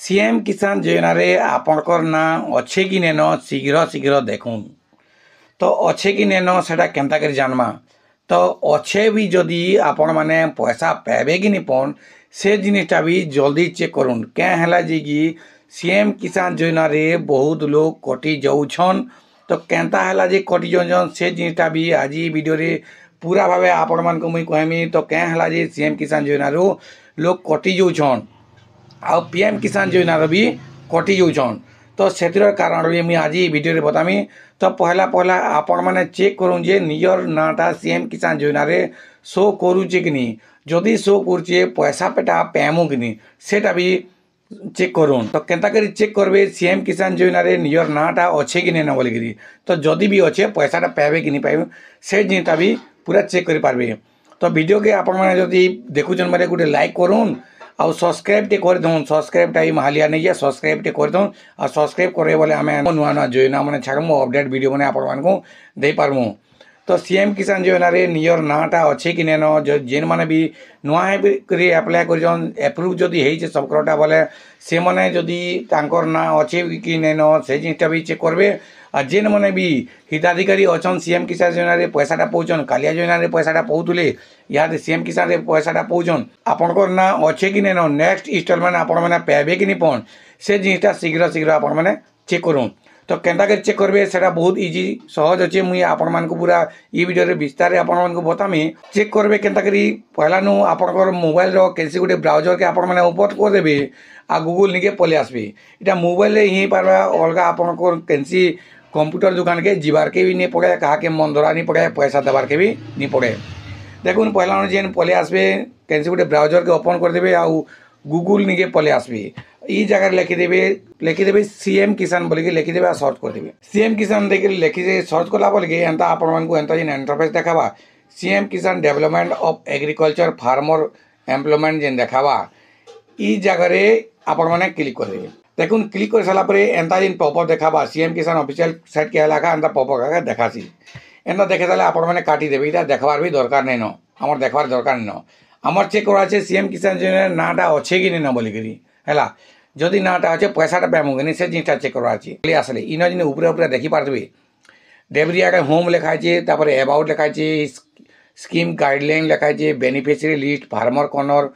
CM किसान योजना रे आपणकर ना अच्छे कि नेन शीघ्र शीघ्र देखून तो अच्छे कि नेन सेटा केनता कर जानमा तो अच्छे भी जदि आपण माने पैसा पाबे कि नहीं पन से जिनिसटा भी जल्दी चेक करूँ क्या है जी कि सीएम किसान योजना रे बहुत लोग कटि जाऊन तो केनता है जे कटि जाऊन से जिनिसटा भी आज वीडियो रे पूरा भावे आपण मान को मुई कहमी तो क्या है जे सीएम किसान योजना रो लोग कटि जाऊन आ पीएम किसान योजना भी कटि जाऊन तो से कारण भी मुझे आज वीडियो बतामी तो पहला पहला आपण मैंने चेक करूँ जे निजर नाटा सीएम किसान योजना रे शो करुचे कि नहीं जदि शो करुचे पैसा पेटा पैमु कि नहीं सेटा भी चेक करूँ तो केनता करी चेक करबे सीएम किसान योजना रे निजर नाटा अच्छे कि नहीं बोलिकी तो जदि भी अच्छे पैसाटा पाइबे कि नहीं पाइबे से जिनटा भी पूरा चेक कर पारबे तो वीडियो के आपण मैंने जदि देखुचन मारे गोटे लाइक करूँ आ सब्सक्राइब टे कर दूँ सब्सक्राइब टाइम हालिया नहीं है सब्सक्राइब टे कर दूँ आ सब्सक्राइब करे बोले आम नुआ नुआ योजना मैंने छाड़मु अपडेट वीडियो मैंने आपण दे पारमु तो सीएम किसान योजना रे निजर नाटा अच्छे कि नेन जेन मैंने भी नुआ एप्लाय कर एप्रुव जदि है सबकटा बोले से मैंने जदि तांकर ना अच्छे कि नेन से जिनटा भी चेक करबे आ जेन मैंने भी हिताधिकारी अच्छा सीएम किसान योजना रे पैसाटा पाउछन कालिया योजना रे पैसाटा पाउथुले याद सीएम किसान रे पैसाटा पाउछन आपनकर ना अच्छे कि नेन नेक्स्ट इंस्टॉलमेंट आपण मैंने पाइबे कि नहीं पन से जिनिसटा शीघ्र शीघ्र आपण मैंने चेक करूँ तो केनता कर चेक करबे सेटा बहुत इजी सहज अच्छे मुई आपण मान को पूरा ई वीडियो रे विस्तार आपण मान को बतामी चेक करबे केनता करी पहला नु आपनकर मोबाइल रो केसी गुटे ब्राउजर के आपण माने ओपन कर देबे आ गूगल निके पले आसबे इटा मोबाइल रे ही पारबा अलगा आपनकर केसी कंप्यूटर दुकान के जीवार के भी नहीं पड़े कहा के मन धरा नहीं पड़े पैसा देवार के भी नहीं पड़े देखुन पहला जेन पले आसबे केसी गुटे ब्राउजर के ओपन कर देबे आ गूगल निके पले आसबे ई जगह लिखिदेवे सीएम किसान बोलिके लिखिदेवे आ सर्च करदेवे सीएम किसान देखिए लिखिदे सर्च कला बोलिके एंता आपण मानकु एंता जेन इंटरफेस देखाबा CM Kisan development of agriculture farmer employment जेन देखाबा ई जगह रे आपण माने क्लिक करदेवे देखुन क्लिक कर साला परे एंता जेन पॉपअप देखाबा सीएम किसान ऑफिशियल साइट के इलाका एंता पॉपअप का देखासी एंता देखे साले आपण माने काटी देबे इटा देखबार भी दरकार नै न हमर देखबार दरकार नै न हमर चेक करा छे सीएम किसान योजना नाटा अच्छे कि नै बोलिकरी हैला जदि नाटा अच्छे पैसाटा पाइमु कि से जिनिसटा चेक करवा अच्छे आसले इन जिन उपरे उपरे देखी पारे डेबरिया होम लिखाई एबाउट लिखाई स्कीम गाइडलाइन लिखाई beneficiary list farmer corner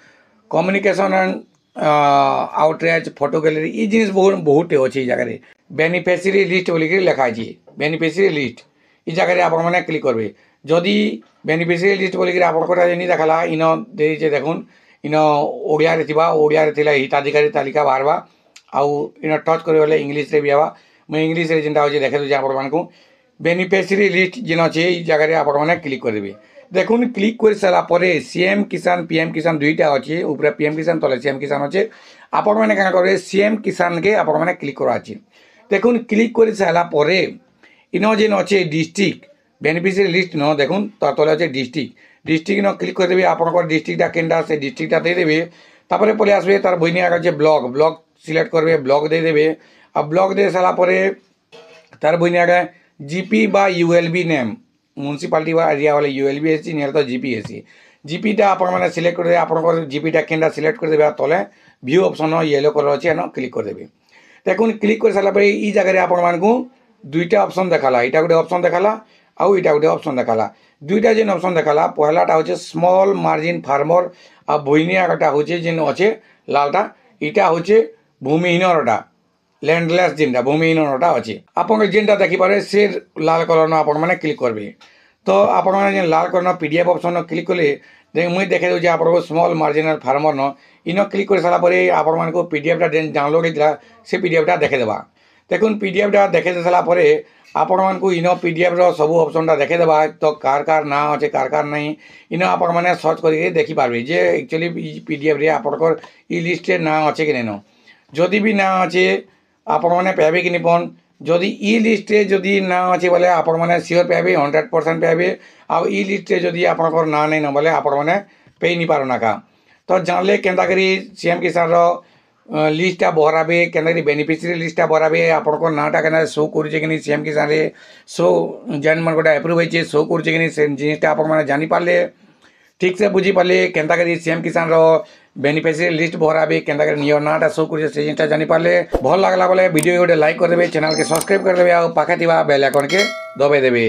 communication and outreach photo gallery ये जिनिस बहुत अच्छे जगह बेनिफिशियरी लिस्ट बोलिक लिखाई बेनिफिशियरी लिस्ट ये जगह आप क्लिक करेंगे जदि बेनिफिशियरी लिस्ट बोलिक आपंकर देखला इन दे देखुन इन ओडिया हिताधिकारी तालिका बाहरवा आउ इन टच कर इंग्लीश रे भी आवा मैं इंग्लीश रे जिनटा होचे देखे दूचे आपण मानकु बेनिफिशियरी लिस्ट जिन अच्छे ये जगह आपण माने क्लिक करेंगे देखुन क्लिक कर सारा परे सीएम किसान पीएम किसान दुईटा अच्छे ऊपर पीएम किसान तले सीएम किसान अच्छे आपण माने क्या करेंगे सीएम किसान के आपण माने क्लिक करा अच्छे देखुन क्लिक कर सारा परे इन जेन अच्छे डिस्ट्रिक्ट बेनिफिशियरी लिस्ट न देखुन तले अच्छे डिस्ट्रिक्ट न क्लिक करदेवे आपंकर डिस्ट्रिक्टा केनटा से डिस्ट्रिक्टा देदेवे तापर पले आसबे तार बहिनी आगे जे ब्लॉक सिलेक्ट करबे ब्लॉक देदेवे आ ब्लॉक दे सारा परे तार बहिनी आगे जीपी बा यूएलबी नेम म्युनिसिपालिटी बा एरिया वाले यूएलबी एसी नियर तो जीपी एसी जीपीटा आपण माने सिलेक्ट करदे आपंकर जीपीटा केनटा सिलेक्ट करदेवे तले व्यू ऑप्शन येलो कलर अच्छे न क्लिक करदेवे देखुन क्लिक कर सारा परे ई जगह आपण मानकु दुईटा ऑप्शन देखाला इटा गोटे ऑप्शन देखाला आउ इटा गोटे ऑप्शन देखाला दुईटा जेन ऑप्शन देखाला पहलाटा होचे स्मॉल मार्जिन फार्मर आ बहिनियाटा होचे जेन अच्छे लालटा इटा होचे भूमिहीनटा लैंडलेस जेनटा भूमिहीनटा अच्छे आपन जेनटा देखिपारे से लाल कलर आपण माने क्लिक करबे तो आपण माने जेन लाल कलर पीडीएफ ऑप्शन क्लिक कले देख मुई देखे दूचे आपको स्मॉल मार्जिनल फार्मर न इन क्लिक कर सारा परे आपण मानको पीडीएफटा जेन डाउनलोड होइला से पीडीएफटा देखे देबा देखुन पीडीएफटा देखे दे सारा परे आपण मानकु इन पीडीएफ रो सब ऑप्शनटा देखे देबा तो कार ना अच्छे कार नहीं इन आपण माने सर्च करके देखि पारबे जे एक्चुअली पीडीएफ रे आपनकर ई लिस्ट रे ना अच्छे कि नै जदि भी ना अच्छे आपण माने पाबे कि नहीं पन जदि ई लिस्ट रे जदि ना अच्छे बोले आपण माने श्योर पाबे 100% पाबे आ ई लिस्ट रे जदि आपनकर ना नै न बोले आपण माने पे नहीं पारो ना का तो जानले केनता करी सीएम किसान रो लिस्टा बहराबे केना बेनिफिशियरी लिस्टा बहराबे आपनको नाटा केना शो करूचे कि सीएम किसान रे शो जेन मन गोटा एप्रूव होइचे शो करूचे कि से जिनिसटा आपण माने जानि पारले ठीक से बुझी पारे केनता करी सीएम किसान रो बेनिफिशियरी लिस्ट भराबे केनता करी नियर नाटा शो कर से जिनटा जानि पारे भल लागला बोले वीडियो गोटे लाइक कर देबे चैनल के सब्सक्राइब कर देबे आ पाखे थिबा बेल आइकन के दबाई देबे।